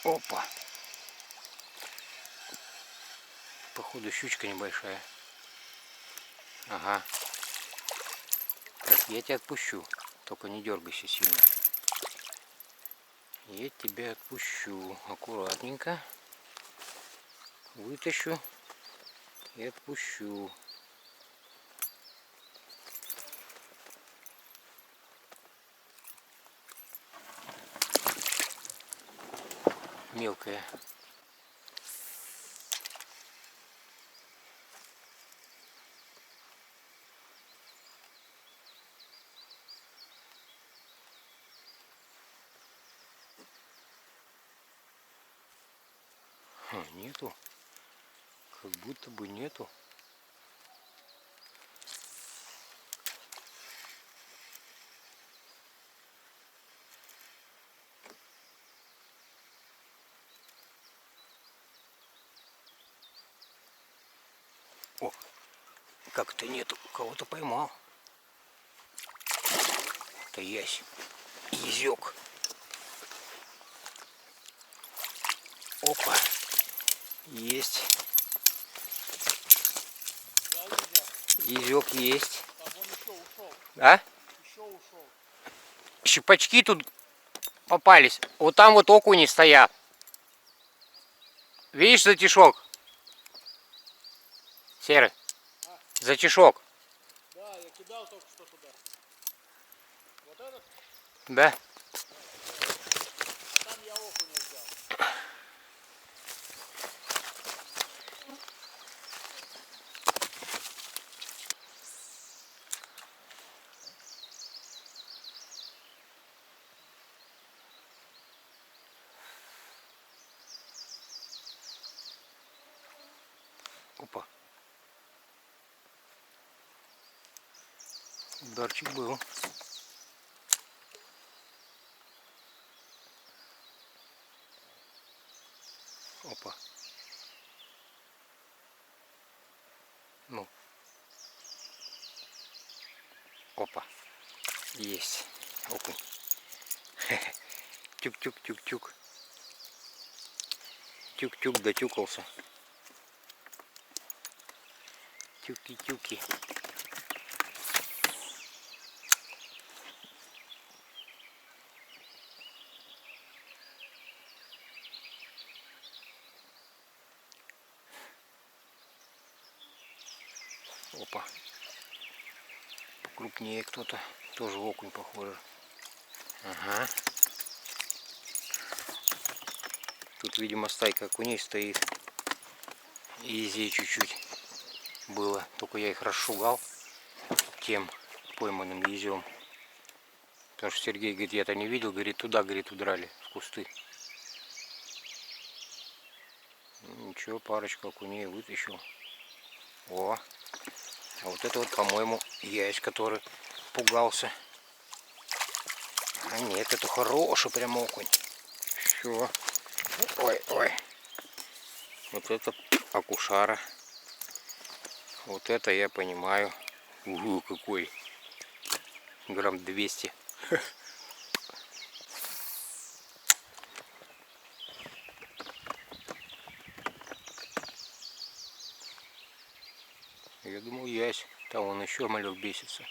Опа. Походу щучка небольшая. Ага. Так, я тебя отпущу. Только не дергайся сильно. Я тебя отпущу. Аккуратненько. Вытащу и отпущу. Мелкая. Нету. Как будто бы нету. О, как-то нету. Кого-то поймал. Это ясь. Язёк. Опа. Есть. Язёк есть. А? Щипачки тут попались. Вот там вот окуни стоят. Видишь затишок? Серый. Затишок. Да, я кидал только что туда. Вот этот? Да. Там я окуня взял. Опа. Ударчик был. Опа. Ну. Опа. Есть. Окунь. Тюк-тюк-тюк-тюк. Тюк-тюк дотюкался. Тюки-тюки. Опа. Покрупнее кто-то. Тоже окунь похоже. Ага. Тут, видимо, стайка окуней стоит. Изи чуть-чуть было. Только я их расшугал тем пойманным езем. Потому что Сергей говорит, я-то не видел. Говорит, туда, говорит, удрали в кусты. Ну, ничего, парочку окуней вытащил. О! А вот это вот, по-моему, ясь, который пугался. А нет, это хороший прям окунь. Все. Ой, ой. Вот это окушара. Вот это я понимаю. Угу, какой. Грамм 200. Я думал, ясь. Там он еще малек бесится.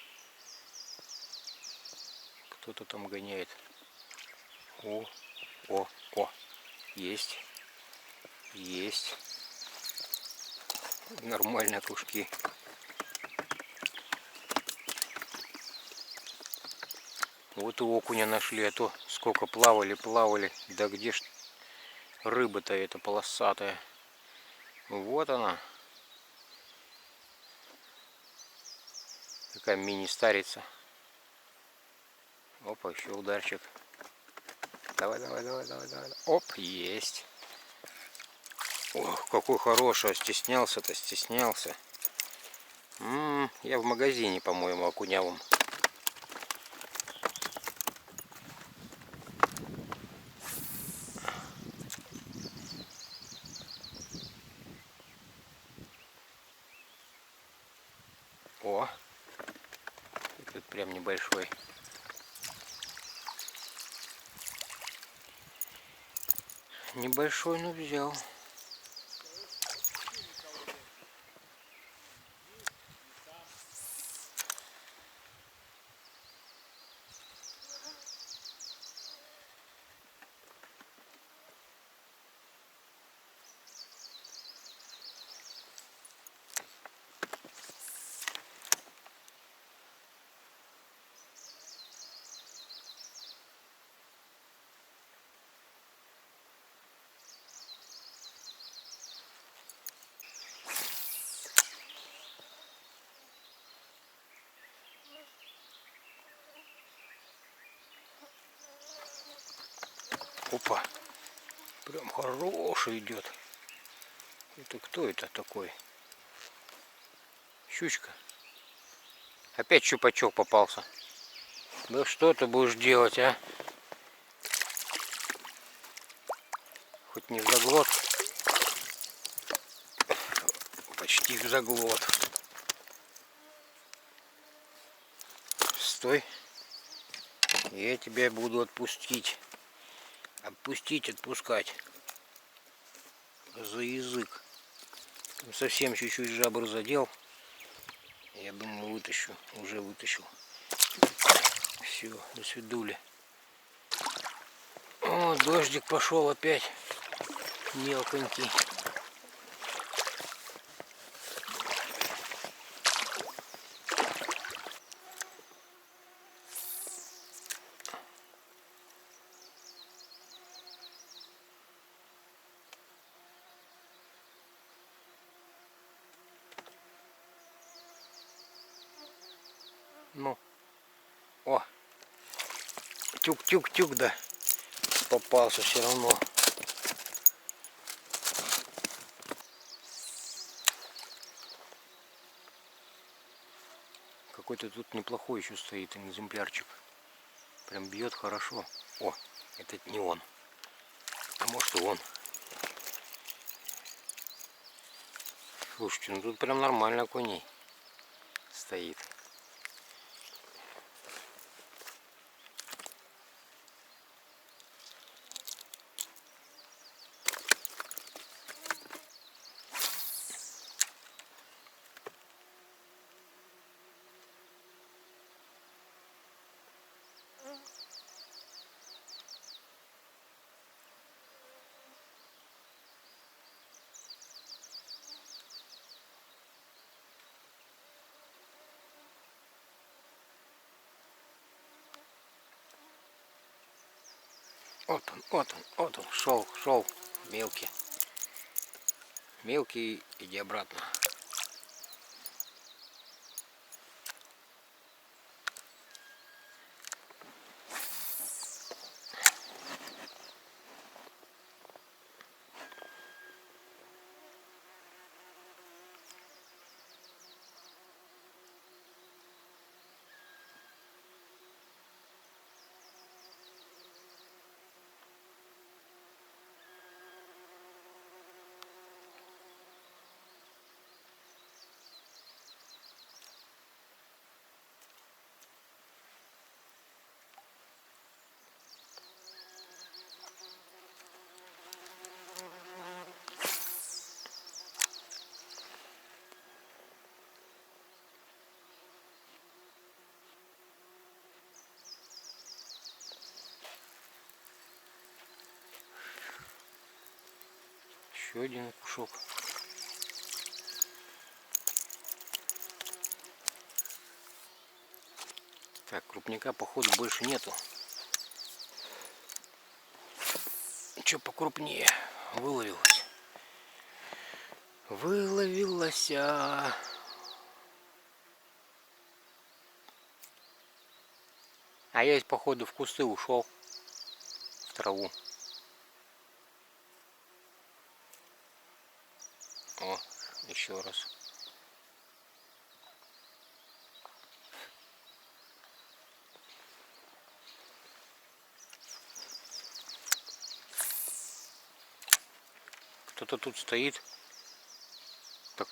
Кто-то там гоняет. О, о, о. Есть. Есть. Нормальные кружки. Вот и окуня нашли, а то сколько плавали, плавали. Да где ж рыба-то эта полосатая. Вот она. Такая мини-старица. Опа, еще ударчик. Давай, давай, давай, давай, давай. Оп, есть. Ох, какой хороший. Стеснялся-то, стеснялся. Я в магазине, по-моему, окунявом. О, этот прям небольшой. Небольшой, но взял. Опа, прям хороший идет. Это кто это такой? Щучка. Опять щупачок попался. Да что ты будешь делать, а? Хоть не в заглот. Почти в заглот. Стой. Я тебя буду отпустить. Отпускать. За язык. Совсем чуть-чуть жабр задел. Я думаю, вытащу. Уже вытащил. Все, до свидули. О, дождик пошел опять. Мелконький. Ну, о, тюк-тюк-тюк, да, попался все равно. Какой-то тут неплохой еще стоит экземплярчик. Прям бьет хорошо. О, это не он. А может и он. Слушайте, ну тут прям нормально окуней стоит. Вот он, шел, мелкий. Мелкий, иди обратно. Еще один кушок. Так, крупняка походу больше нету. Что покрупнее? Выловилась. Выловилась. А я походу в кусты ушел. В траву. О, еще раз. Кто-то тут стоит. Так,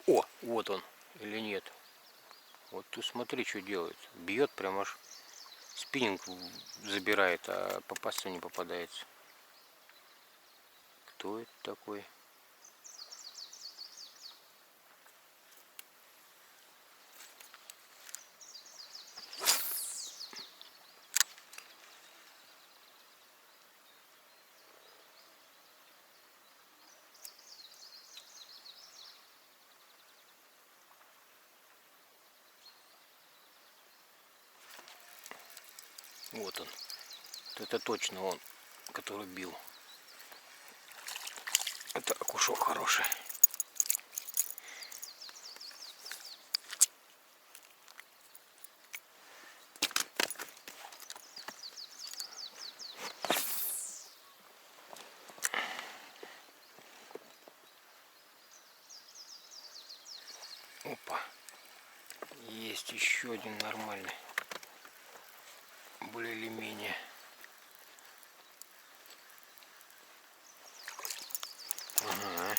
о, вот он. Или нет? Вот ты смотри, что делает. Бьет прям аж спиннинг забирает, а попасться не попадается. Кто это такой? Вот он. Это точно он, который бил. Это окушок хороший. Опа. Есть еще один нормальный. Более или менее. Ага.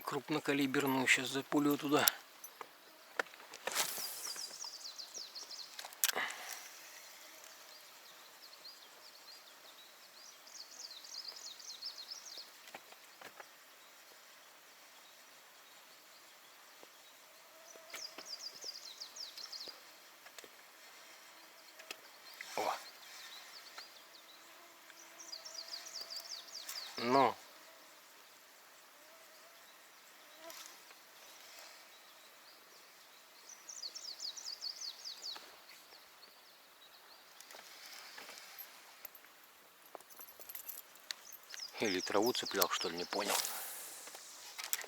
Крупнокалиберную сейчас запулю туда. О. Ну. Или траву цеплял, что ли, не понял.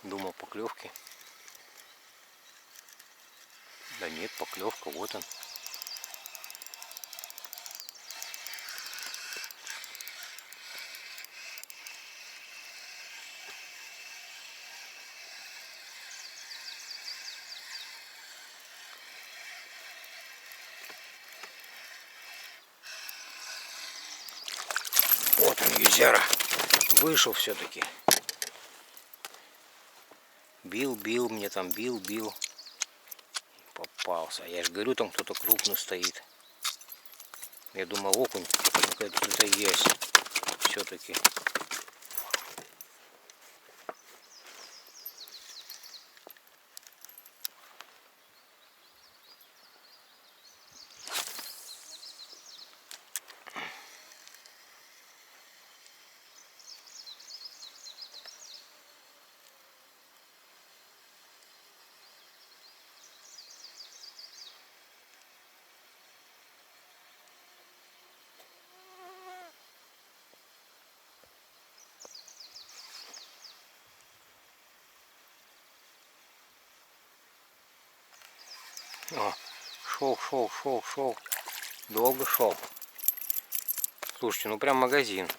Думал, поклевки. Да нет, поклевка, вот он. Вот он, юзяра. Вышел все-таки. Бил, мне там бил. Попался. Я же говорю, там кто-то крупный стоит. Я думал, окунь. Это есть. Все-таки. О, шел. Долго шел. Слушайте, ну прям магазин.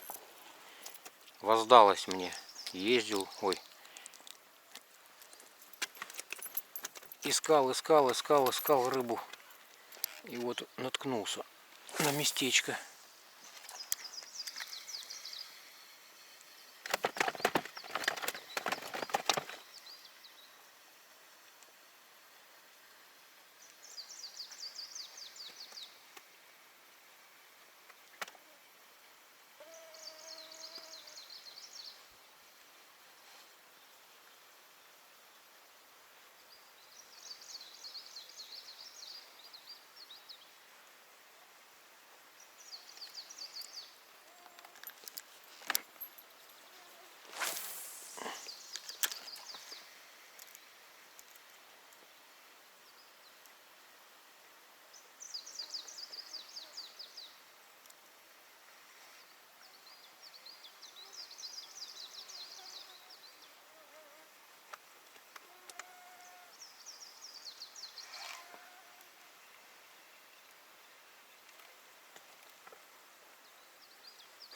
Воздалось мне. Ездил, искал рыбу. И вот наткнулся на местечко.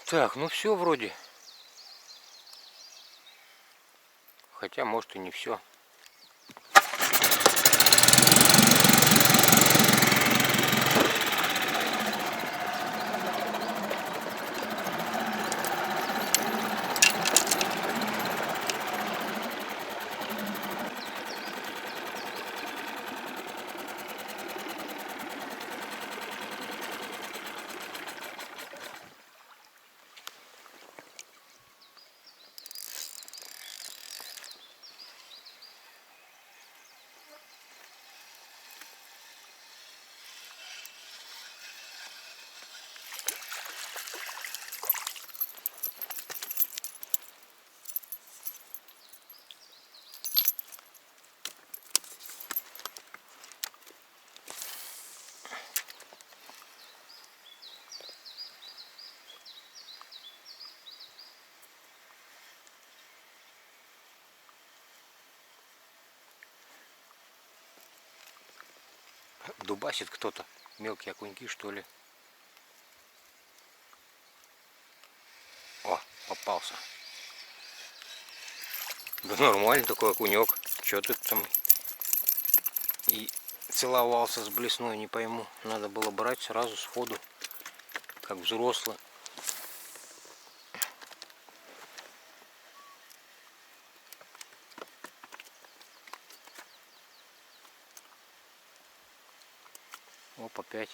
Так, ну все вроде. Хотя, может, и не все. Дубасит кто-то. Мелкие окуньки, что ли. О, попался. Да нормально такой окунек. Че ты там и целовался с блесной, не пойму. Надо было брать сразу сходу, как взрослый. Оп, опять.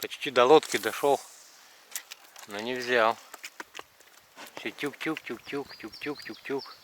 Почти до лодки дошел, но не взял. Все тюк-тюк, тюк-тюк, тюк-тюк, тюк-тюк.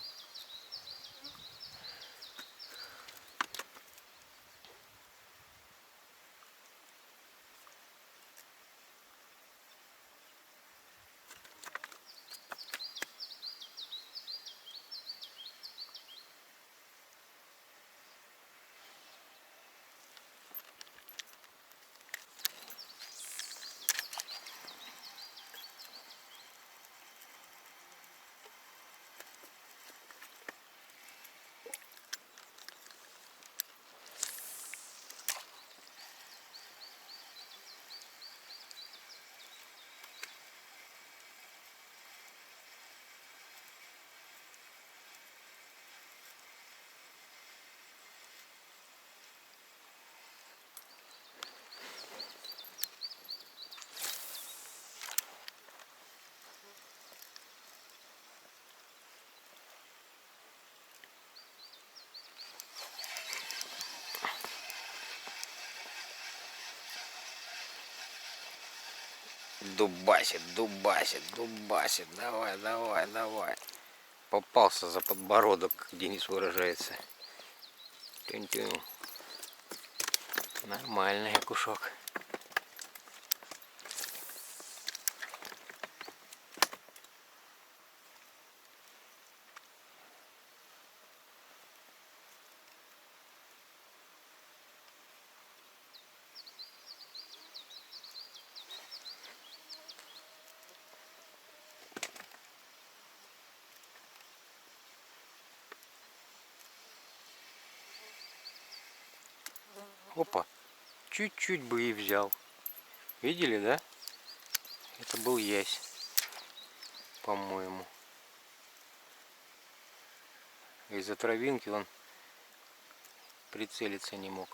Дубасит, дубасит, дубасит. Давай, давай, давай. Попался за подбородок, как Денис выражается. Тюнь-тюнь. Нормальный окушок. Опа, чуть-чуть бы и взял. Видели, да? Это был ясь, по-моему. Из-за травинки он прицелиться не мог.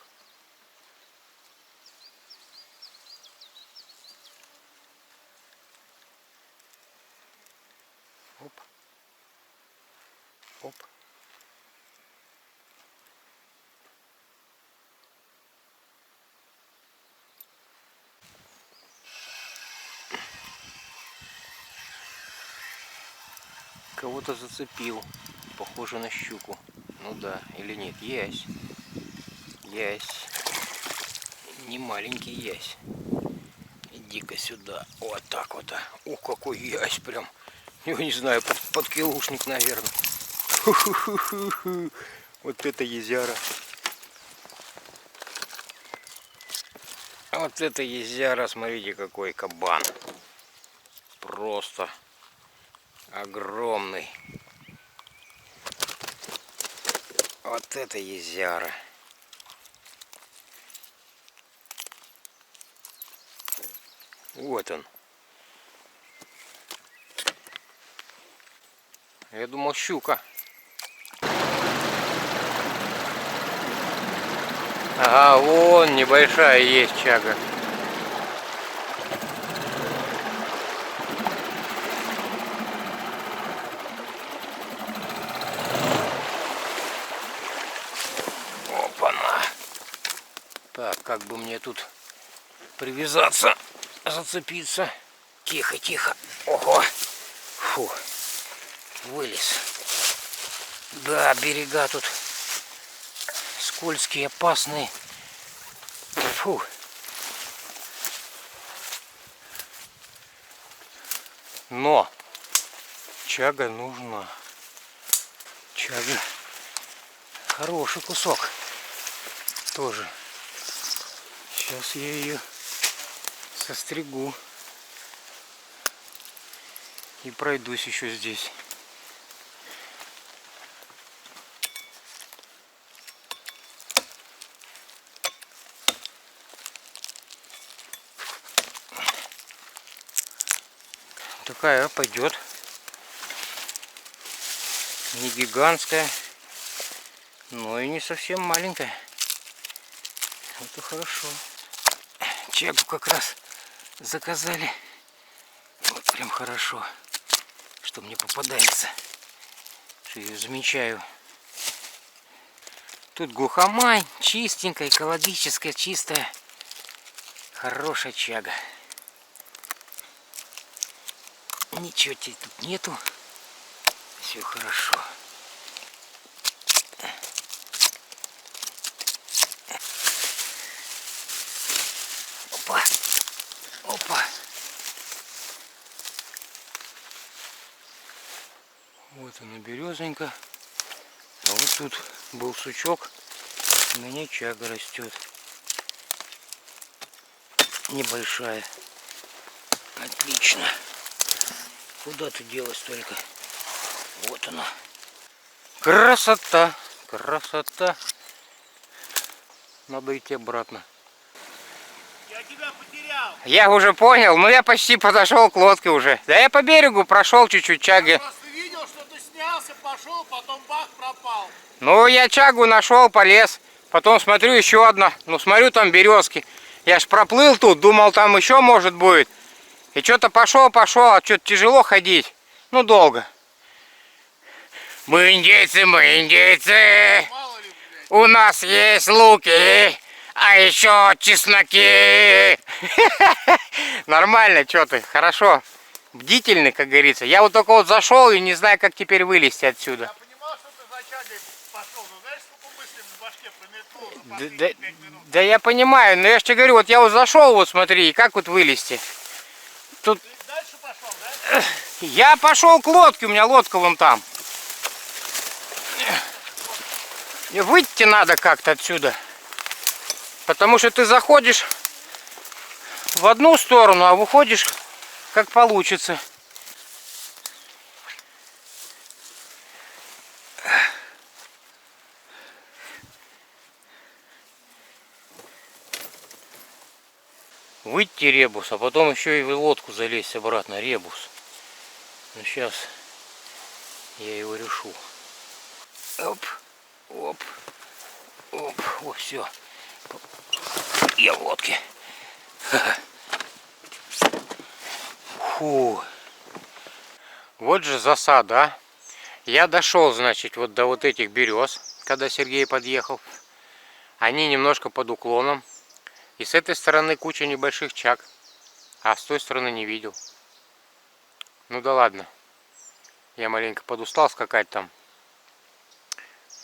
Оп. Оп. Кого-то зацепил. Похоже на щуку. Ну да, или нет. Ясь. Ясь. Не маленький ясь. Иди-ка сюда. Вот так вот. О, какой ясь прям. Я не знаю, подкилушник, наверное. Вот это езяра. Вот это езяра, смотрите, какой кабан. Просто огромный. Вот это езяра. Вот он. Я думал, щука. Ага, вон небольшая есть чага. Опа-на. Так, как бы мне тут привязаться, зацепиться. Тихо, тихо. Ого. Фу. Вылез. Да, берега тут скользкие, опасные. Фу. Но чага нужна. Чага. Хороший кусок. Тоже. Сейчас я ее состригу. И пройдусь еще здесь. Такая пойдет. Не гигантская, но и не совсем маленькая. Это хорошо. Чагу как раз заказали. Вот прям хорошо, что мне попадается. Что я ее замечаю. Тут глухомань, чистенькая, экологическая, чистая. Хорошая чага. Ничего тебе тут нету. Все хорошо. Опа. Опа. Вот она, березонька. А вот тут был сучок. На ней чага растет. Небольшая. Отлично. Куда ты делась только? Вот она. Красота. Красота. Надо идти обратно. Я тебя потерял. Я уже понял, но я почти подошел к лодке уже. Да я по берегу прошел чуть-чуть чаги. Я просто видел, что ты снялся, пошел, потом бах, пропал. Ну, я чагу нашел, полез. Потом смотрю, еще одна. Ну, смотрю, там березки. Я ж проплыл тут, думал, там еще может будет. И что-то пошел, а что-то тяжело ходить. Ну, долго. Мы индейцы, мы индейцы. Мало ли, блядь. У нас есть луки, а еще чесноки. Нормально, что ты, хорошо. Бдительный, как говорится. Я вот только вот зашел и не знаю, как теперь вылезти отсюда. Я понимал, что ты за чагой пошел, но знаешь, сколько мыслей в башке промелькнуло за Да, последние да, 5 минут? да я понимаю, но я же тебе говорю, вот я вот зашел, вот смотри, и как вот вылезти. Тут Ты дальше пошел, да? я пошел к лодке, у меня лодка вон там. И выйти надо как-то отсюда. Потому что ты заходишь в одну сторону, а выходишь как получится. Выйти ребус, а потом еще и в лодку залезть обратно, ребус. Ну сейчас я его решу. Оп, оп, оп, о, все. Я в лодке. Фу. Вот же засада, а. Я дошел, значит, вот до вот этих берез, когда Сергей подъехал. Они немножко под уклоном. И с этой стороны куча небольших чаг. А с той стороны не видел. Ну да ладно. Я маленько подустал скакать там.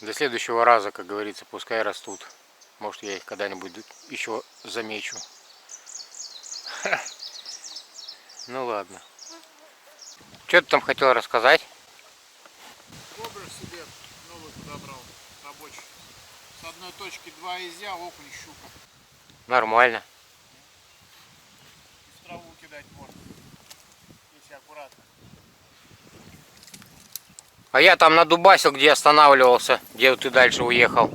До следующего раза, как говорится, пускай растут. Может, я их когда-нибудь еще замечу. Ну ладно. Что ты там хотел рассказать? Бобр себе новый подобрал. хочешь. С одной точки 2 изя, окунь, щука. Нормально. И в траву кидать можно. Если аккуратно. А я там надубасил, где останавливался, где ты дальше уехал.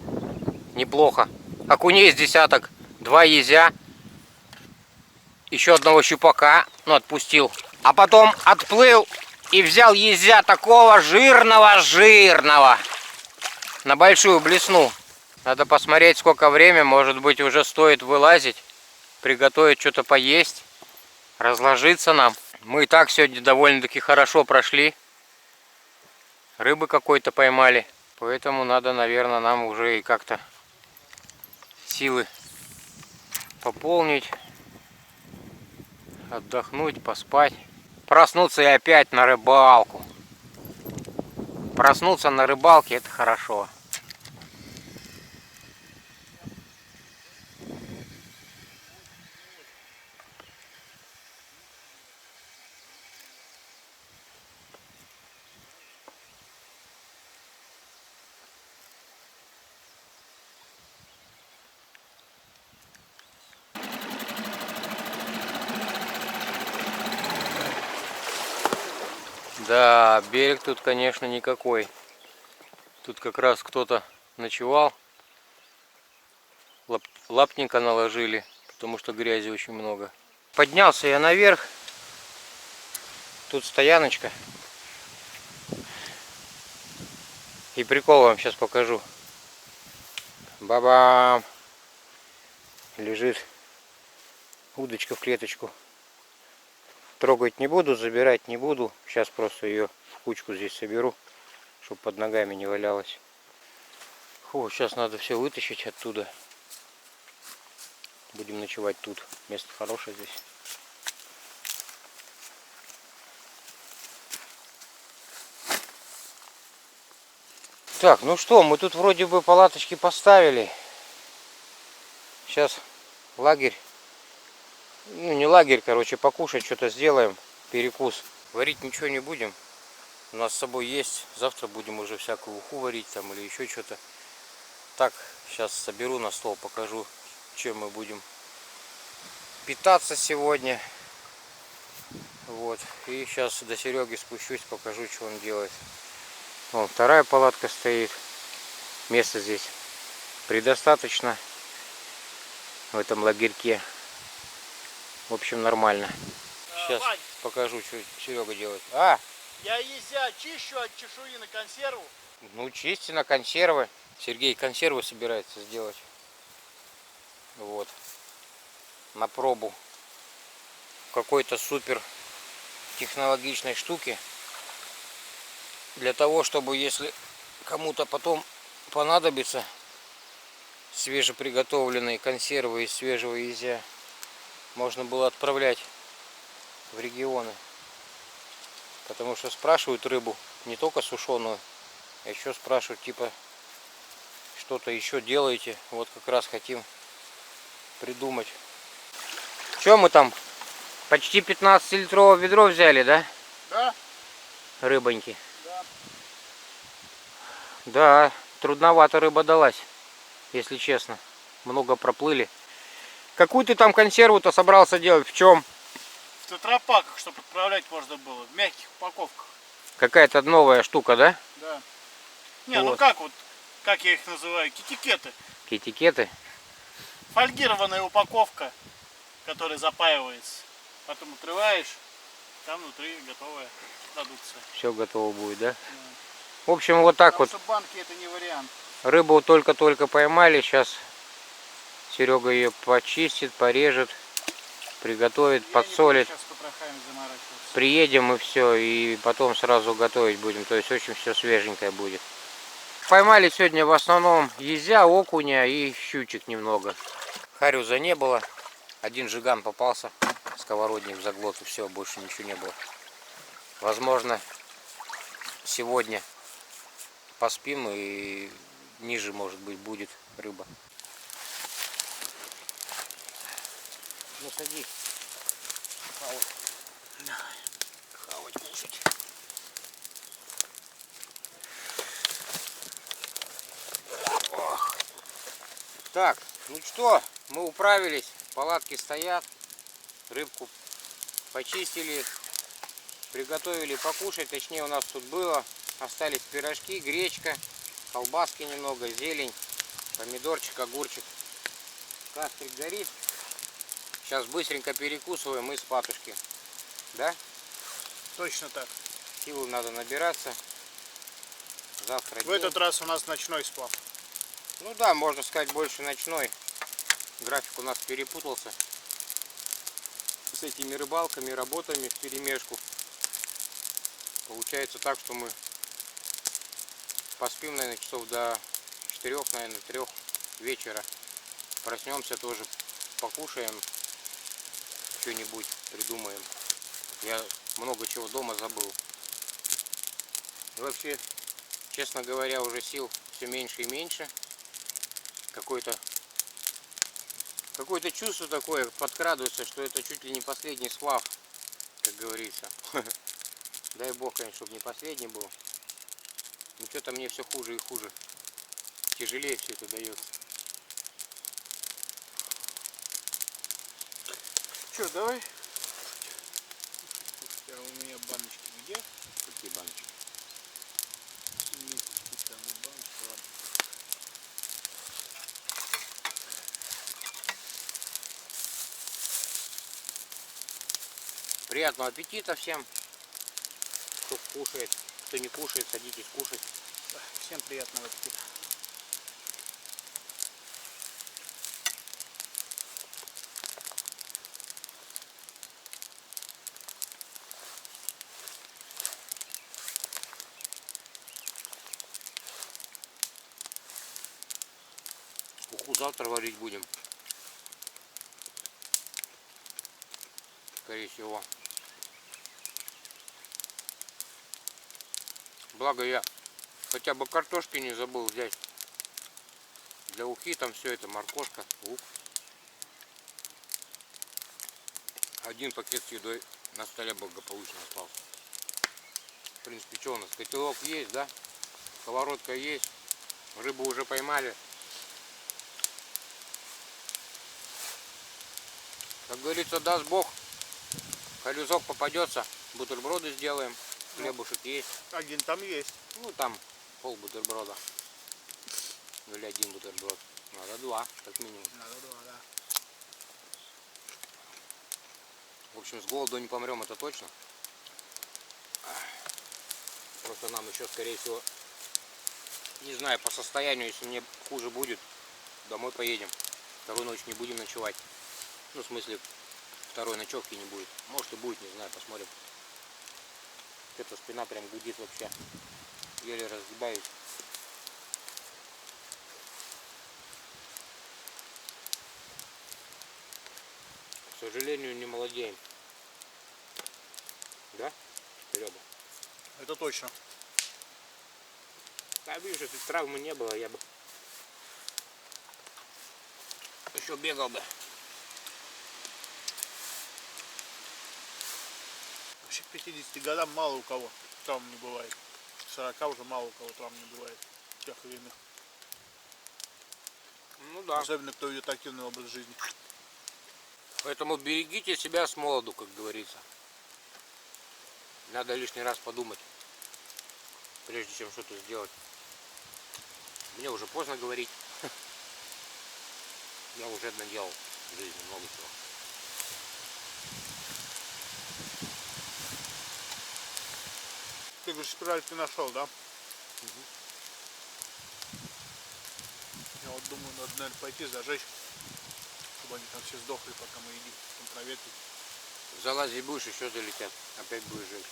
Неплохо. Окуней с десяток, 2 езя, еще одного щупака, ну отпустил. А потом отплыл и взял езя такого жирного. На большую блесну. Надо посмотреть, сколько время, может быть, уже стоит вылазить, приготовить что-то поесть, разложиться нам. Мы и так сегодня довольно-таки хорошо прошли. Рыбы какой-то поймали. Поэтому надо, наверное, нам уже и как-то силы пополнить, отдохнуть, поспать. Проснуться и опять на рыбалку. Проснуться на рыбалке — это хорошо. Да, берег тут, конечно, никакой. Тут как раз кто-то ночевал. Лапника наложили, потому что грязи очень много. Поднялся я наверх. Тут стояночка. И прикол вам сейчас покажу. Бабам! Лежит удочка в клеточку. Трогать не буду, забирать не буду. Сейчас просто ее в кучку здесь соберу, чтобы под ногами не валялась. Фу, сейчас надо все вытащить оттуда. Будем ночевать тут. Место хорошее здесь. Так, ну что, мы тут вроде бы палаточки поставили. Сейчас лагерь. Ну, не лагерь, короче, покушать что-то сделаем. Перекус. Варить ничего не будем. У нас с собой есть. Завтра будем уже всякую уху варить там или еще что-то. Так, сейчас соберу на стол, покажу, чем мы будем питаться сегодня. Вот. И сейчас до Сереги спущусь, покажу, что он делает. Вон, вторая палатка стоит. Места здесь предостаточно в этом лагерьке. В общем, нормально. Сейчас Вань, покажу, что Серега делает. я езя чищу от чешуи на консерву. Ну, чисти на консервы. Сергей консервы собирается сделать. Вот. На пробу. Какой-то супер технологичной штуки. Для того, чтобы если кому-то потом понадобится свежеприготовленные консервы из свежего езя, можно было отправлять в регионы. Потому что спрашивают рыбу не только сушеную, а еще спрашивают, типа, что-то еще делаете. Вот как раз хотим придумать. Что мы там? Почти 15-литровое ведро взяли, да? Да? Рыбоньки. Да. Да, трудновато рыба далась, если честно. Много проплыли. Какую ты там консерву-то собрался делать? В чем? В тетрапаках, чтобы отправлять можно было. В мягких упаковках. Какая-то новая штука, да? Да. Не, ну Вот. как я их называю? Китикеты. Этикеты. Фольгированная упаковка, которая запаивается. Потом открываешь, там внутри готовая продукция. Все готово будет, да? В общем, вот так Потому вот. что банки это не вариант. Рыбу только-только поймали. Сейчас Серега ее почистит, порежет, приготовит, подсолит. Сейчас с потрохами заморачиваться. Приедем и все, и потом сразу готовить будем. То есть очень все свеженькое будет. Поймали сегодня в основном езя, окуня и щучек немного. Харюза не было. Один жиган попался, сковородник в заглот, и все, больше ничего не было. Возможно, сегодня поспим и ниже, может быть, будет рыба. Ну садись. Хавать. Хавать, кушать. Так, ну что, мы управились, палатки стоят, рыбку почистили, приготовили покушать, точнее у нас тут было, остались пирожки, гречка, колбаски немного, зелень, помидорчик, огурчик. Кастрик горит, сейчас быстренько перекусываем и спатушки, да? Точно так. Силу надо набираться, завтра В день. этот раз у нас ночной сплав. Ну да, можно сказать, больше ночной. График у нас перепутался с этими рыбалками, работами вперемешку. Получается так, что мы поспим, наверное, часов до 4, наверное, 3 вечера. Проснемся тоже, покушаем, что-нибудь придумаем. Я много чего дома забыл. И вообще, честно говоря, уже сил все меньше и меньше. Какое-то чувство такое подкрадывается, что это чуть ли не последний сплав, как говорится. Дай бог, конечно, чтобы не последний был. Но что-то мне все хуже и хуже. Тяжелее все это дается. Че, давай? А у меня баночки где? Какие баночки? Есть специальные баночки, ладно. Приятного аппетита всем, кто кушает, кто не кушает, садитесь кушать. Да, всем приятного аппетита. Уху завтра варить будем. Скорее всего. Благо я хотя бы картошки не забыл взять. Для ухи там все это, морковка, лук. Один пакет с едой на столе благополучно остался. В принципе, что у нас? Котелок есть, да? Сковородка есть. Рыбу уже поймали. Как говорится, даст Бог, колесок попадется, бутерброды сделаем, хлебушек есть. Один там есть. Ну там пол бутерброда. Или один бутерброд. Надо 2, как минимум. Надо 2, да. В общем, с голоду не помрем, это точно. Просто нам еще, скорее всего, не знаю, по состоянию, если мне хуже будет, домой поедем. Вторую ночь не будем ночевать. Ну, в смысле, второй ночевки не будет. Может и будет, не знаю, посмотрим. Эта спина прям гудит вообще. Еле разгибаюсь. К сожалению, не молодеем. Да, Серега? Это точно. А видишь, если травмы не было, я бы еще бегал бы. Вообще к 50 годам мало у кого травм не бывает. К 40 уже мало у кого травм не бывает. Тех или иных. Ну да. Особенно кто ведет активный образ жизни. Поэтому берегите себя с молоду, как говорится. Надо лишний раз подумать, прежде чем что-то сделать. Мне уже поздно говорить. Я уже наделал в жизни много чего. Ты говоришь, спираль ты нашел, да? Я вот думаю, надо, наверное, пойти зажечь, чтобы они там все сдохли, пока мы едим. Потом проветрить. Залазить будешь, еще залетят. Опять будешь жить.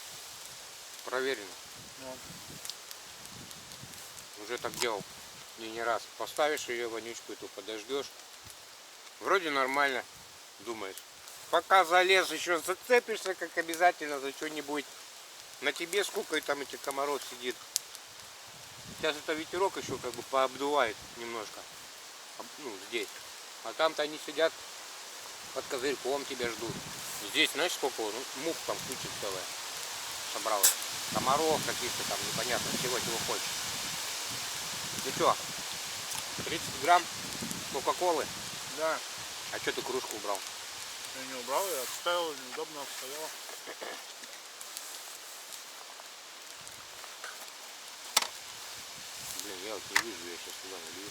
Проверено. Ну, Уже так делал. И не раз. Поставишь ее вонючку эту, подождешь. Вроде нормально. Думаешь. Пока залез, еще зацепишься, как обязательно, за что-нибудь. На тебе сколько там этих комаров сидит. Сейчас это ветерок еще как бы пообдувает немножко. Ну, здесь. А там-то они сидят под козырьком, тебя ждут. Здесь, знаешь, сколько? Ну, мух там куча целая собралась. Комаров каких-то там, непонятно, всего чего хочешь. Ну что, 30 грамм Кока-колы? Да. А что ты кружку убрал? Я не убрал, я отставил, неудобно стояла. Блин, я вот не вижу, я сейчас туда налью.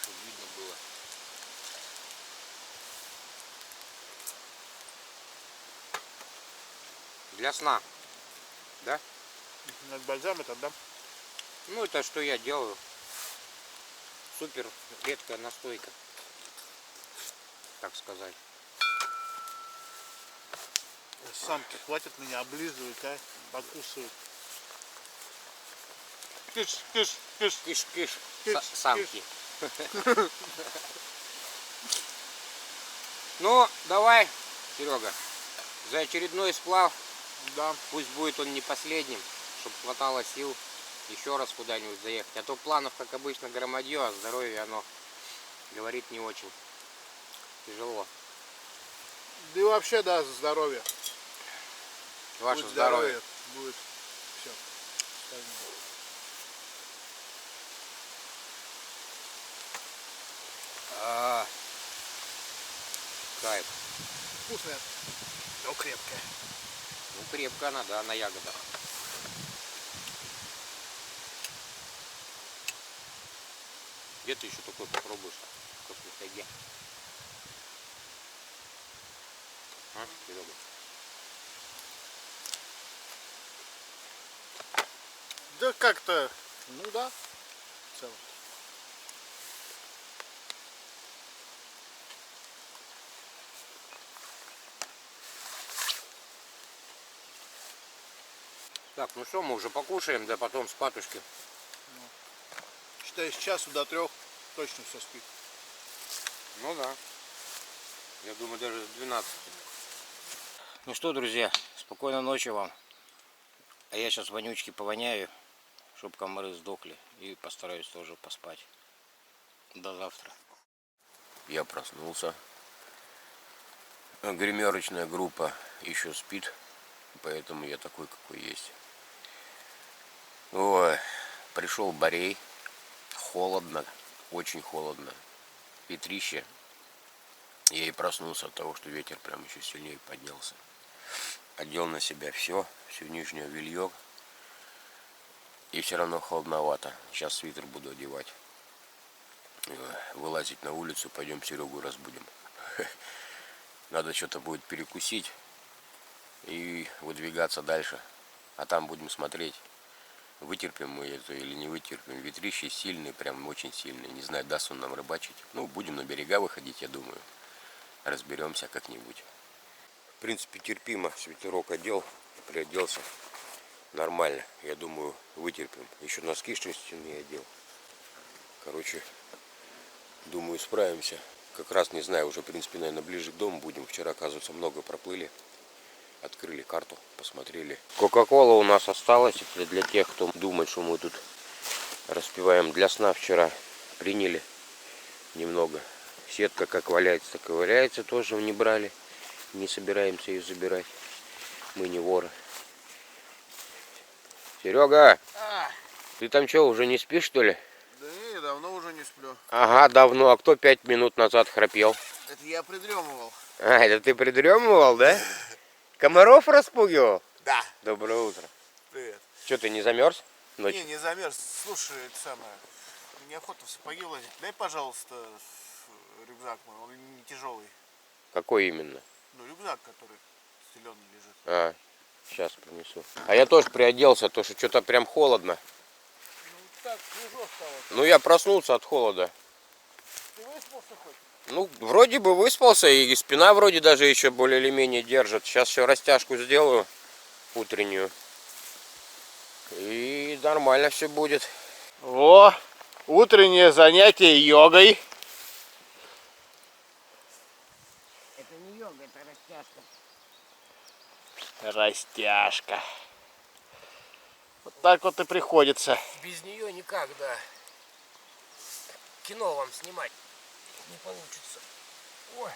Чтобы видно было. Для сна. Да? Над бальзам это, да? Ну, это что я делаю. Супер редкая настойка. Так сказать. Самки хватит меня облизывать, а? Покусывают. Кыш, кыш, кыш. Киш-киш. Киш, Самки. Ну, давай, Серега, за очередной сплав. Да. Пусть будет он не последним, чтобы хватало сил еще раз куда-нибудь заехать. А то планов, как обычно, громадье, а здоровье оно говорит не очень. Тяжело. Да и вообще, да, за здоровье. Ваше Будет здоровье. будет все. Кайф. Вкусная, но крепкая. Ну, крепко она, да, на ягодах. Где ты еще такой попробуешь? В вкусной тайге. А, Серега? Да как-то, ну да, в целом. Так, ну что, мы уже покушаем, да потом спатушки. Считай, с часу до 3 точно все спит. Ну да. Я думаю, даже с 12. Ну что, друзья, спокойной ночи вам. А я сейчас вонючки повоняю, чтобы комары сдохли. И постараюсь тоже поспать. До завтра. Я проснулся. Гримерочная группа еще спит. Поэтому я такой, какой есть. Ой, пришел Борей. Холодно, очень холодно. Ветрище. Я и проснулся от того, что ветер прям еще сильнее поднялся. Одел на себя все нижнее белье. И все равно холодновато. Сейчас свитер буду одевать. Вылазить на улицу, пойдем Серегу разбудим. Надо что-то будет перекусить и выдвигаться дальше. А там будем смотреть, вытерпим мы это или не вытерпим. Ветрище сильный, прям очень сильный. Не знаю, даст он нам рыбачить. Ну, будем на берега выходить, я думаю. Разберемся как-нибудь. В принципе, терпимо. Свитерок одел, приоделся. Нормально. Я думаю, вытерпим. Еще носки шерстяные одел. Короче, думаю, справимся. Как раз, не знаю, уже, в принципе, наверное, ближе к дому будем. Вчера, оказывается, много проплыли. Открыли карту, посмотрели. Кока-кола у нас осталась. Это для тех, кто думает, что мы тут распиваем. Для сна вчера приняли немного. Сетка как валяется, так и валяется. Тоже не брали. Не собираемся ее забирать. Мы не воры. Серега, ты там что, уже не спишь, что ли? Да не, давно уже не сплю. Ага, давно. А кто 5 минут назад храпел? Это я придремывал. А, это ты придремывал, да? Комаров распугивал? Да. Доброе утро. Привет. Что, ты не замерз? Ночью? Не замерз. Слушай, это самое. Неохота в сапоги лазить. Дай, пожалуйста, рюкзак мой. Он не тяжелый. Какой именно? Ну, рюкзак, который зеленый лежит. А, сейчас принесу. А я тоже приоделся, то что что-то прям холодно. Ну, так, свежо стало. Ну, я проснулся от холода. Ты выспался хоть? Ну, вроде бы выспался, и спина вроде даже еще более или менее держит. Сейчас еще растяжку сделаю утреннюю. И нормально все будет. Во! Утреннее занятие йогой. Это не йога, это растяжка. Растяжка. Вот так вот и приходится. Без нее никак, да. Кино вам снимать не получится. Ой.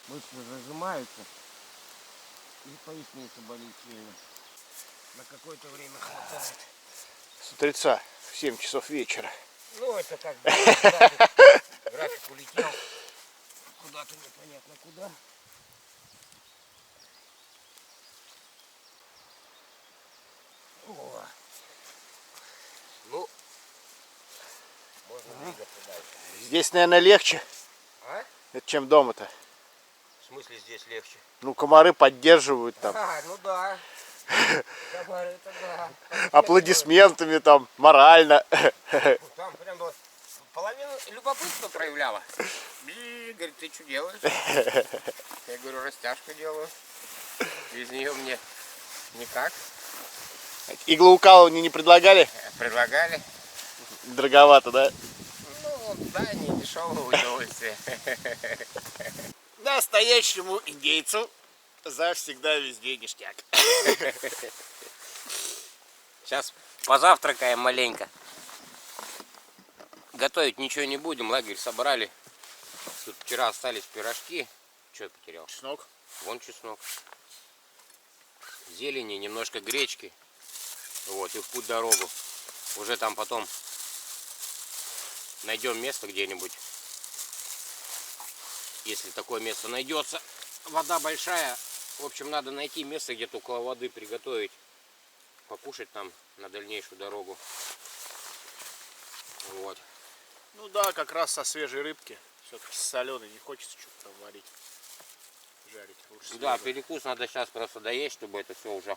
Мышцы зажимаются и поясница болит сильно. На какое-то время хватает. С утреца в 7 часов вечера. Ну, это как бы график улетел куда-то непонятно куда. О. Ну, можно двигаться дальше. Здесь, наверное, легче, А? чем дома-то. В смысле здесь легче? Ну, комары поддерживают там. А, ну да. Комары-то да. Аплодисментами там, морально. Там прям было половину любопытства проявляла. Говорит, ты что делаешь? Я говорю, растяжку делаю. Без нее мне никак. Иглоукалывание не предлагали? Предлагали. Дороговато, да? Ну, да, не дешевое удовольствие. Настоящему индейцу завсегда везде ништяк. Сейчас позавтракаем маленько. Готовить ничего не будем, лагерь собрали. Тут вчера остались пирожки. Что я потерял? Чеснок. Вон чеснок. Зелени, немножко гречки. Вот, и в путь дорогу. Уже там потом найдем место где-нибудь. Если такое место найдется. Вода большая. В общем, надо найти место где-то около воды приготовить. Покушать там на дальнейшую дорогу. Вот. Ну да, как раз со свежей рыбки. Все-таки с соленой не хочется что-то там варить. Жарить. Лучше Да, свежую. перекус надо сейчас просто доесть, чтобы это все уже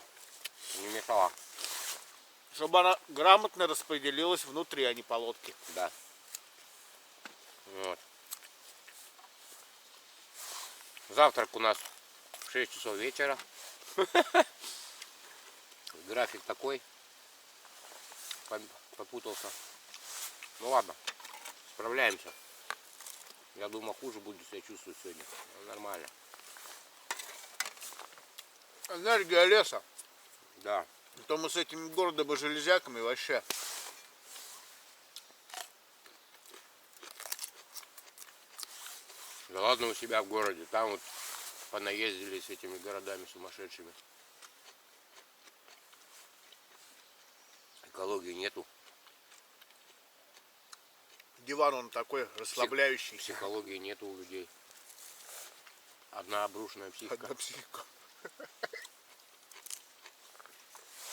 не мешало. Чтобы она грамотно распределилась внутри, а не по лодке. Да. Вот. Завтрак у нас в 6 часов вечера. График такой. Попутался. Ну ладно, справляемся. Я думаю, хуже буду себя чувствовать сегодня. Но нормально. Энергия леса. Да. А то мы с этими городом и железяками вообще. Да ладно у себя в городе. Там вот понаездили с этими городами сумасшедшими. Экологии нету. Диван он такой расслабляющий. Психологии нету у людей. Одна обрушенная психика. Одна психика.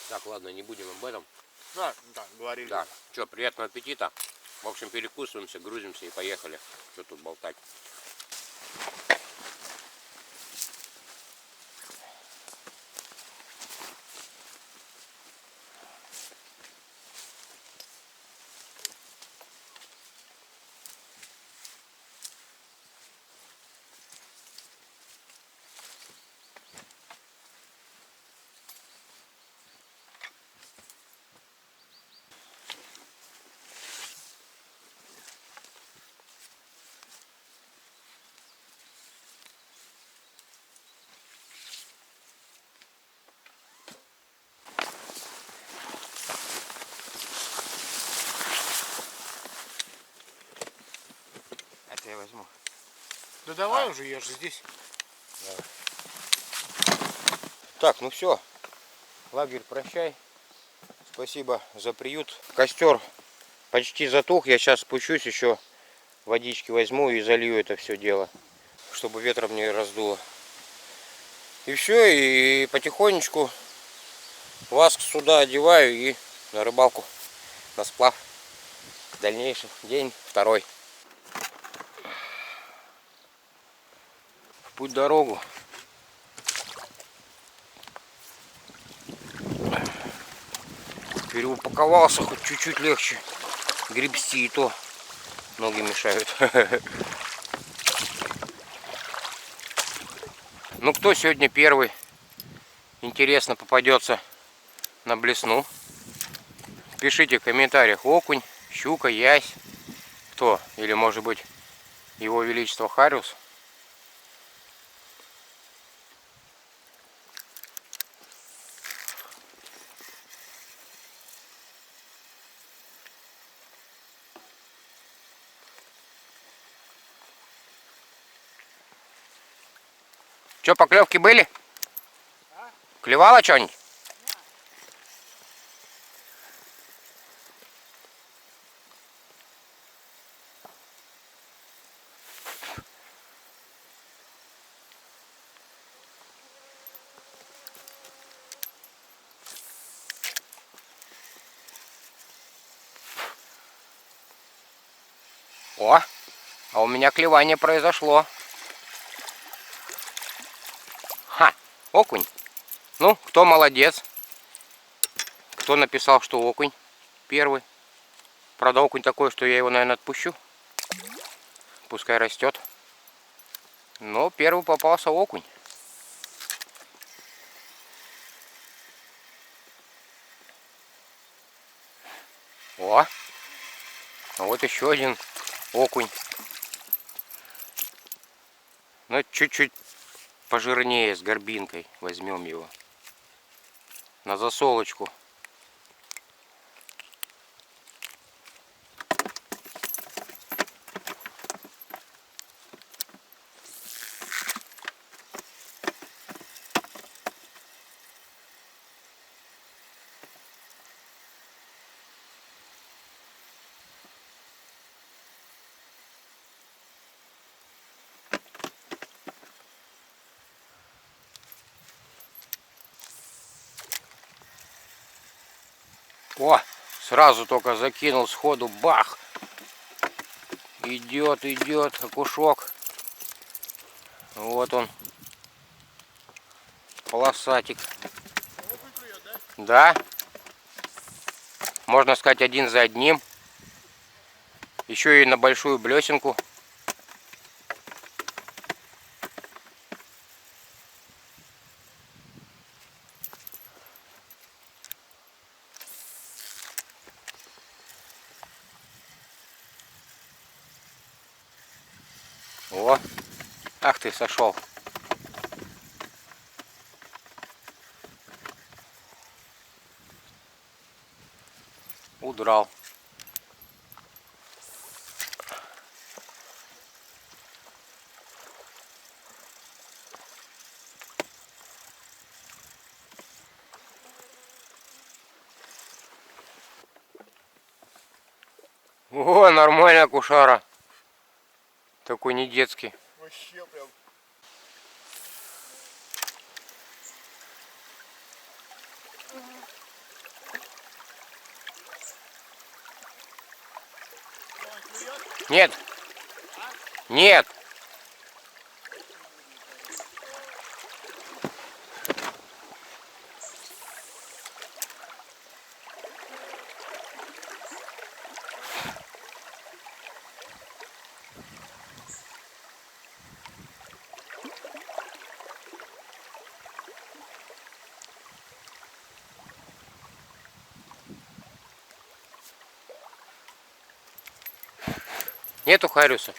Так, ладно, не будем об этом. Да, говорили. Да. Че, приятного аппетита. В общем, перекусываемся, грузимся и поехали. Что тут болтать? Это я возьму. Да давай уже, я же здесь. Да. Так, ну все. Лагерь, прощай. Спасибо за приют. Костер почти затух. Я сейчас спущусь, еще водички возьму и залью это все дело, чтобы ветром не раздуло. И все, и потихонечку вас сюда одеваю и на рыбалку, на сплав. Дальнейший день второй. В путь дорогу. Переупаковался, хоть чуть-чуть легче гребсти, и то ноги мешают. Ну, кто сегодня первый, интересно, попадется на блесну? Пишите в комментариях: окунь, щука, ясь. Кто? Или, может быть, его величество Хариус? Че, поклевки были? Клевало что-нибудь? О, а у меня клевание произошло. Ха, окунь. Ну, кто молодец? Кто написал, что окунь первый? Правда, окунь такой, что я его, наверное, отпущу. Пускай растет. Но первый попался окунь. О, а вот еще один окунь. Ну, чуть-чуть пожирнее, с горбинкой. Возьмем его. На засолочку. О, сразу только закинул сходу, бах! Идет, идет, окушок. Вот он, полосатик. Да, можно сказать, один за одним. Еще и на большую блесенку. О, ах ты, сошел. Удрал. О, нормально, кушара. Такой не детский. Вообще прям. Нет. Нет. Нету хариуса.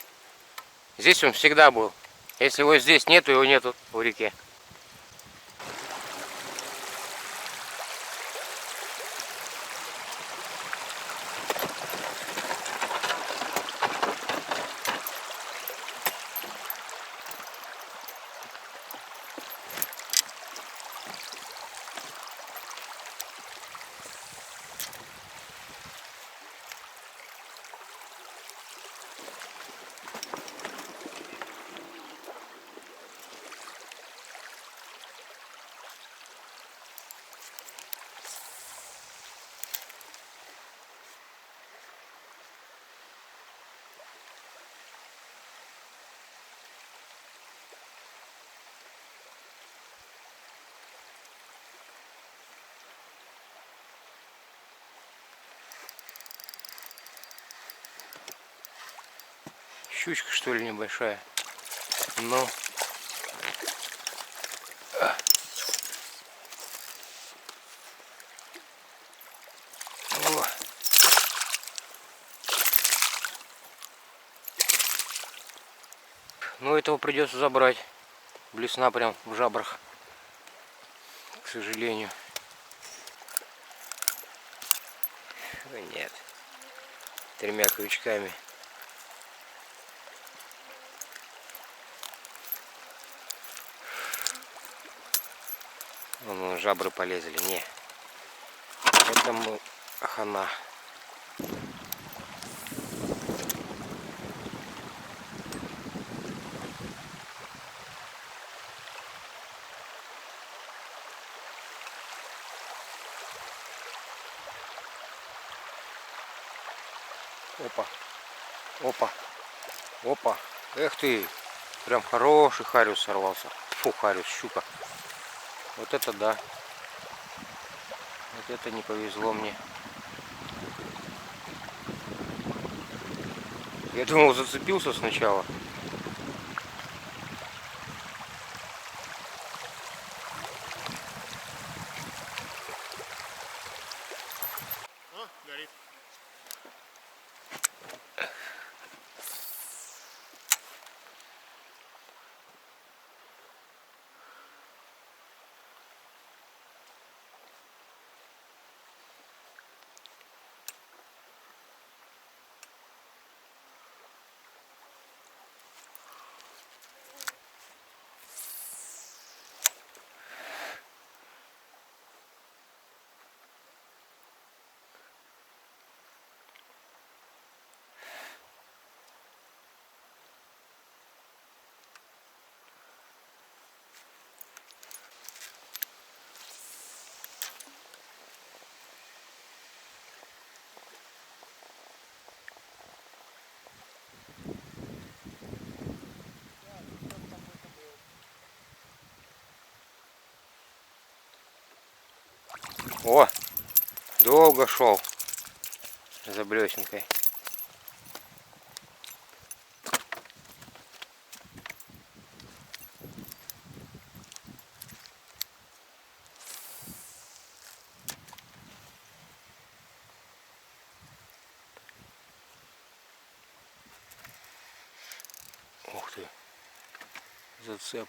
Здесь он всегда был. Если его здесь нету, его нету в реке. Щучка, что ли, небольшая. Ну. О. Ну, этого придется забрать. Блесна прям в жабрах. К сожалению. Нет. 3 крючками. Вон жабры полезли. Не. Это мы хана. Опа. Опа. Опа. Эх ты. Прям хороший хариус сорвался. Фу, хариус, щука. Вот это да. Вот это не повезло мне. Я думал, зацепился сначала. О, горит. О, долго шел за блесенкой. Ух ты, зацеп.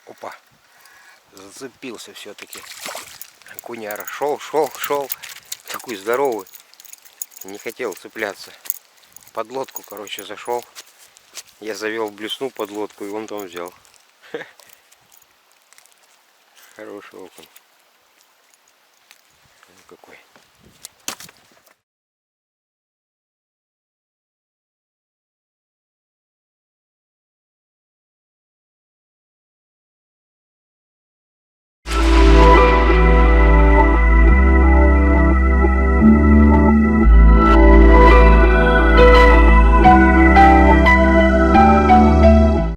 Опа, зацепился все-таки. Окуняра шел. Такой здоровый. Не хотел цепляться. Под лодку, короче, зашел. Я завел блесну под лодку, и он там взял. Хороший окунь. Ну какой.